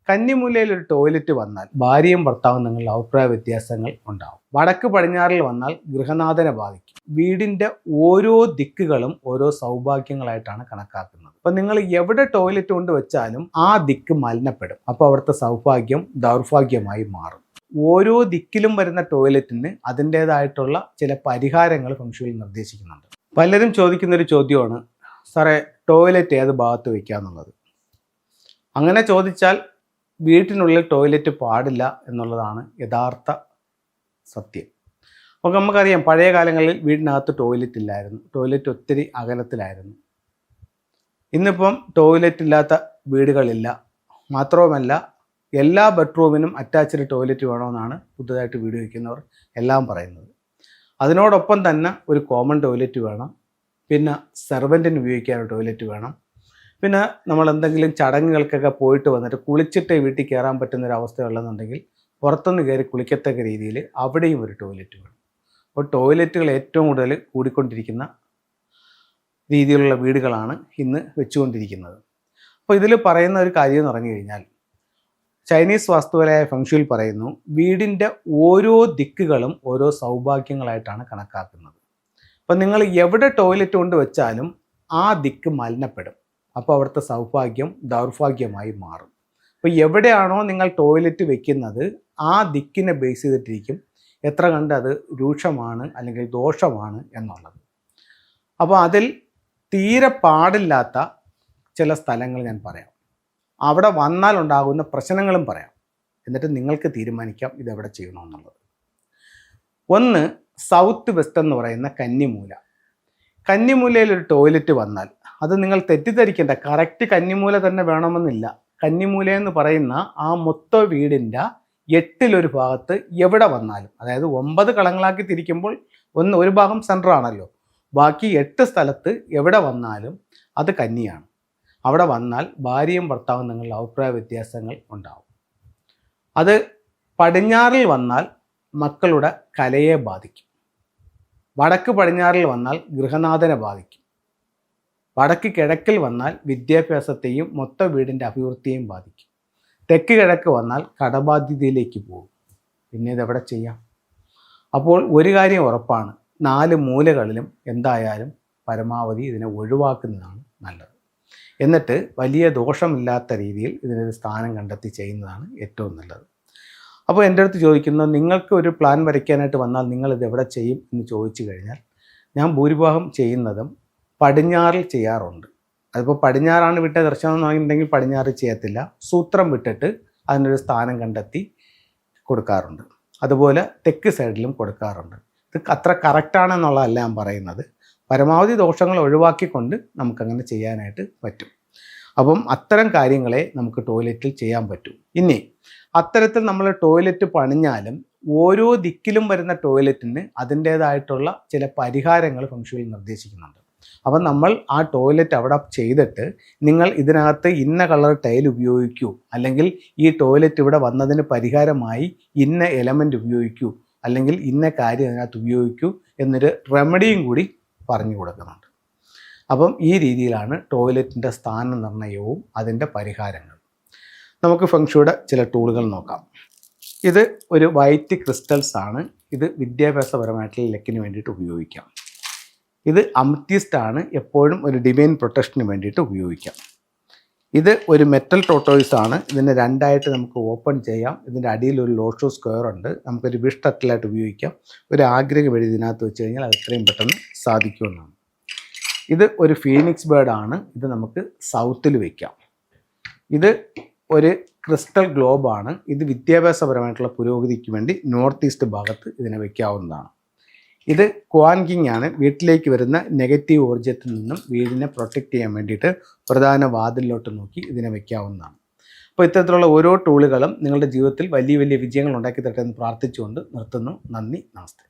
കന്നിമൂലയിൽ ഒരു ടോയ്ലറ്റ് വന്നാൽ ഭാര്യയും ഭർത്താവും തമ്മിൽ അഭിപ്രായ വ്യത്യാസങ്ങൾ ഉണ്ടാവും. വടക്ക് പടിഞ്ഞാറിൽ വന്നാൽ ഗൃഹനാഥനെ ബാധിക്കും. വീടിൻ്റെ ഓരോ ദിക്കുകളും ഓരോ സൗഭാഗ്യങ്ങളായിട്ടാണ് കണക്കാക്കുന്നത്. അപ്പം നിങ്ങൾ എവിടെ ടോയ്ലറ്റ് കൊണ്ട് വെച്ചാലും ആ ദിക്ക് മലിനപ്പെടും. അപ്പോൾ അവിടുത്തെ സൗഭാഗ്യം ദൗർഭാഗ്യമായി മാറും. ഓരോ ദിക്കിലും വരുന്ന ടോയ്ലറ്റിന് അതിൻ്റേതായിട്ടുള്ള ചില പരിഹാരങ്ങൾ ഫെങ്ഷുയിൽ നിർദ്ദേശിക്കുന്നുണ്ട്. പലരും ചോദിക്കുന്നൊരു ചോദ്യമാണ്, സാറേ ടോയ്ലറ്റ് ഏത് ഭാഗത്ത് വയ്ക്കാന്നുള്ളത്. അങ്ങനെ ചോദിച്ചാൽ വീട്ടിനുള്ളിൽ ടോയ്ലറ്റ് പാടില്ല എന്നുള്ളതാണ് യഥാർത്ഥ സത്യം. അപ്പോൾ നമുക്കറിയാം, പഴയ കാലങ്ങളിൽ വീടിനകത്ത് ടോയ്ലറ്റ് ഇല്ലായിരുന്നു. ടോയ്ലറ്റ് ഒത്തിരി അകലത്തിലായിരുന്നു. ഇന്നിപ്പം ടോയ്ലറ്റ് ഇല്ലാത്ത വീടുകളില്ല. മാത്രവുമല്ല, എല്ലാ ബെഡ്റൂമിനും അറ്റാച്ച്ഡ് ടോയ്ലറ്റ് വേണമെന്നാണ് പുതുതായിട്ട് വീട് വയ്ക്കുന്നവർ എല്ലാം പറയുന്നത്. അതിനോടൊപ്പം തന്നെ ഒരു കോമൺ ടോയ്ലറ്റ് വേണം. പിന്നെ സെർവൻറ്റിന് ഉപയോഗിക്കാൻ ഒരു ടോയ്ലറ്റ് വേണം. പിന്നെ നമ്മൾ എന്തെങ്കിലും ചടങ്ങുകൾക്കൊക്കെ പോയിട്ട് വന്നിട്ട് കുളിച്ചിട്ട് വീട്ടിൽ കയറാൻ പറ്റുന്നൊരവസ്ഥ ഉള്ളതെന്നുണ്ടെങ്കിൽ പുറത്തുനിന്ന് കയറി കുളിക്കത്തക്ക രീതിയിൽ അവിടെയും ഒരു ടോയ്ലറ്റ് വേണം. അപ്പോൾ ടോയ്ലറ്റുകൾ ഏറ്റവും കൂടുതൽ കൂടിക്കൊണ്ടിരിക്കുന്ന രീതിയിലുള്ള വീടുകളാണ് ഇന്ന് വെച്ചുകൊണ്ടിരിക്കുന്നത്. അപ്പോൾ ഇതിൽ പറയുന്ന ഒരു കാര്യം എന്ന് പറഞ്ഞു കഴിഞ്ഞാൽ, ചൈനീസ് വാസ്തുവിലായ ഫെങ്ഷുയിൽ പറയുന്നു, വീടിൻ്റെ ഓരോ ദിക്കുകളും ഓരോ സൗഭാഗ്യങ്ങളായിട്ടാണ് കണക്കാക്കുന്നത്. അപ്പം നിങ്ങൾ എവിടെ ടോയ്ലറ്റ് കൊണ്ട് വെച്ചാലും ആ ദിക്ക് മലിനപ്പെടും. അപ്പോൾ അവിടുത്തെ സൗഭാഗ്യം ദൗർഭാഗ്യമായി മാറും. അപ്പോൾ എവിടെയാണോ നിങ്ങൾ ടോയ്ലറ്റ് വെക്കുന്നത് ആ ദിക്കിനെ ബേസ് ചെയ്തിട്ടിരിക്കും എത്ര കണ്ട് അത് രൂക്ഷമാണ് അല്ലെങ്കിൽ ദോഷമാണ് എന്നുള്ളത്. അപ്പോൾ അതിൽ തീരെ പാടില്ലാത്ത ചില സ്ഥലങ്ങൾ ഞാൻ പറയാം. അവിടെ വന്നാൽ ഉണ്ടാകുന്ന പ്രശ്നങ്ങളും പറയാം. എന്നിട്ട് നിങ്ങൾക്ക് തീരുമാനിക്കാം ഇതെവിടെ ചെയ്യണമെന്നുള്ളത്. ഒന്ന്, സൗത്ത് വെസ്റ്റ് എന്ന് പറയുന്ന കന്നിമൂല. കന്നിമൂലയിൽ ഒരു ടോയ്ലറ്റ് വന്നാൽ അത് നിങ്ങൾ തെറ്റിദ്ധരിക്കേണ്ട, കറക്റ്റ് കന്നിമൂല തന്നെ വേണമെന്നില്ല. കന്നിമൂല എന്ന് പറയുന്ന ആ മൊത്ത വീടിൻ്റെ 8-1 ഭാഗത്ത് എവിടെ വന്നാലും, അതായത് 9 കളങ്ങളാക്കി തിരിക്കുമ്പോൾ ഒരു ഭാഗം സെൻറ്റർ ആണല്ലോ, ബാക്കി 8 സ്ഥലത്ത് എവിടെ വന്നാലും അത് കന്നിയാണ്. അവിടെ വന്നാൽ ഭാര്യയും ഭർത്താവും തമ്മിലുള്ള അഭിപ്രായ വ്യത്യാസങ്ങൾ ഉണ്ടാവും. അത് പടിഞ്ഞാറിൽ വന്നാൽ മക്കളുടെ കലയെ ബാധിക്കും. വടക്ക് പടിഞ്ഞാറിൽ വന്നാൽ ഗൃഹനാഥനെ ബാധിക്കും. വടക്ക് കിഴക്കിൽ വന്നാൽ വിദ്യാഭ്യാസത്തെയും മൊത്ത വീടിൻ്റെ അഭിവൃദ്ധിയെയും ബാധിക്കും. തെക്ക് കിഴക്ക് വന്നാൽ കടബാധ്യതയിലേക്ക് പോകും. പിന്നെ ഇതെവിടെ ചെയ്യാം? അപ്പോൾ ഒരു കാര്യം ഉറപ്പാണ്, 4 മൂലകളിലും എന്തായാലും പരമാവധി ഇതിനെ ഒഴിവാക്കുന്നതാണ് നല്ലത്. എന്നിട്ട് വലിയ ദോഷമില്ലാത്ത രീതിയിൽ ഇതിനൊരു സ്ഥാനം കണ്ടെത്തി ചെയ്യുന്നതാണ് ഏറ്റവും നല്ലത്. അപ്പോൾ എൻ്റെ അടുത്ത് ചോദിക്കുന്നത്, നിങ്ങൾക്ക് ഒരു പ്ലാൻ വരയ്ക്കാനായിട്ട് വന്നാൽ നിങ്ങളിത് എവിടെ ചെയ്യും എന്ന് ചോദിച്ചു കഴിഞ്ഞാൽ, ഞാൻ ഭൂരിഭാഗം ചെയ്യുന്നതും പടിഞ്ഞാറിൽ ചെയ്യാറുണ്ട്. അതിപ്പോൾ പടിഞ്ഞാറാണ് വിട്ട ദർശനം എന്നുണ്ടെങ്കിൽ പടിഞ്ഞാറ് ചെയ്യത്തില്ല, സൂത്രം വിട്ടിട്ട് അതിനൊരു സ്ഥാനം കണ്ടെത്തി കൊടുക്കാറുണ്ട്. അതുപോലെ തെക്ക് സൈഡിലും കൊടുക്കാറുണ്ട്. ഇത് അത്ര കറക്റ്റാണെന്നുള്ളതല്ല ഞാൻ പറയുന്നത്. പരമാവധി ദോഷങ്ങൾ ഒഴിവാക്കിക്കൊണ്ട് നമുക്കങ്ങനെ ചെയ്യാനായിട്ട് പറ്റും. അപ്പം അത്തരം കാര്യങ്ങളെ നമുക്ക് ടോയ്ലറ്റിൽ ചെയ്യാൻ പറ്റും. ഇനി അത്തരത്തിൽ നമ്മൾ ടോയ്ലറ്റ് പണിഞ്ഞാലും ഓരോ ദിക്കിലും വരുന്ന ടോയ്ലറ്റിന് അതിൻ്റേതായിട്ടുള്ള ചില പരിഹാരങ്ങൾ ഫെങ്ഷുയിൽ നിർദ്ദേശിക്കുന്നുണ്ട്. അപ്പം നമ്മൾ ആ ടോയ്ലറ്റ് അവിടെ ചെയ്തിട്ട് നിങ്ങൾ ഇതിനകത്ത് ഇന്ന കളർ ടൈൽ ഉപയോഗിക്കൂ, അല്ലെങ്കിൽ ഈ ടോയ്ലറ്റ് ഇവിടെ വന്നതിന് പരിഹാരമായി ഇന്ന എലമെൻ്റ് ഉപയോഗിക്കൂ, അല്ലെങ്കിൽ ഇന്ന കാര്യം അതിനകത്ത് ഉപയോഗിക്കൂ എന്നൊരു റെമഡിയും കൂടി പറഞ്ഞു കൊടുക്കുന്നുണ്ട്. അപ്പം ഈ രീതിയിലാണ് ടോയ്ലറ്റിൻ്റെ സ്ഥാന നിർണ്ണയവും അതിൻ്റെ പരിഹാരങ്ങൾ. നമുക്ക് ഫെങ്ഷുയുടെ ചില ടൂളുകൾ നോക്കാം. ഇത് ഒരു വൈറ്റ് ക്രിസ്റ്റൽസ് ആണ്. ഇത് വിദ്യാഭ്യാസപരമായിട്ടുള്ള ലക്കിന് വേണ്ടിയിട്ട് ഉപയോഗിക്കാം. ഇത് അമത്തിസ്റ്റ് ആണ്, എപ്പോഴും ഒരു ഡിവൈൻ പ്രൊട്ടക്ഷന് വേണ്ടിയിട്ട് ഉപയോഗിക്കാം. ഇത് ഒരു മെറ്റൽ ടോട്ടോയ്സ് ആണ്. ഇതിനെ 2ആയിട്ട് നമുക്ക് ഓപ്പൺ ചെയ്യാം. ഇതിൻ്റെ അടിയിൽ ഒരു ലോഷോ സ്ക്വയർ ഉണ്ട്. നമുക്കൊരു വിഷ് ടട്ടിലായിട്ട് ഉപയോഗിക്കാം. ഒരു ആഗ്രഹം എഴുതി ഇതിനകത്ത് വെച്ച് കഴിഞ്ഞാൽ അത് എത്രയും പെട്ടെന്ന് സാധിക്കുമെന്നാണ്. ഇത് ഒരു ഫീനിക്സ് ബേർഡാണ്. ഇത് നമുക്ക് സൗത്തിൽ വയ്ക്കാം. ഇത് ഒരു ക്രിസ്റ്റൽ ഗ്ലോബാണ്. ഇത് വിദ്യാഭ്യാസപരമായിട്ടുള്ള പുരോഗതിക്ക് വേണ്ടി നോർത്ത് ഈസ്റ്റ് ഭാഗത്ത് ഇതിനെ വയ്ക്കാവുന്നതാണ്. ഇത് ക്വാൻ കിങ് ആണ്. വീട്ടിലേക്ക് വരുന്ന നെഗറ്റീവ് ഊർജ്ജത്തിൽ നിന്നും വീടിനെ പ്രൊട്ടക്റ്റ് ചെയ്യാൻ വേണ്ടിയിട്ട് പ്രധാന വാതിലിലോട്ട് നോക്കി ഇതിനെ വയ്ക്കാവുന്നതാണ്. അപ്പോൾ ഇത്തരത്തിലുള്ള ഓരോ ടൂളുകളും നിങ്ങളുടെ ജീവിതത്തിൽ വലിയ വലിയ വിജയങ്ങൾ ഉണ്ടാക്കി തരട്ടെ എന്ന് പ്രാർത്ഥിച്ചുകൊണ്ട് നിർത്തുന്നു. നന്ദി, നമസ്തേ.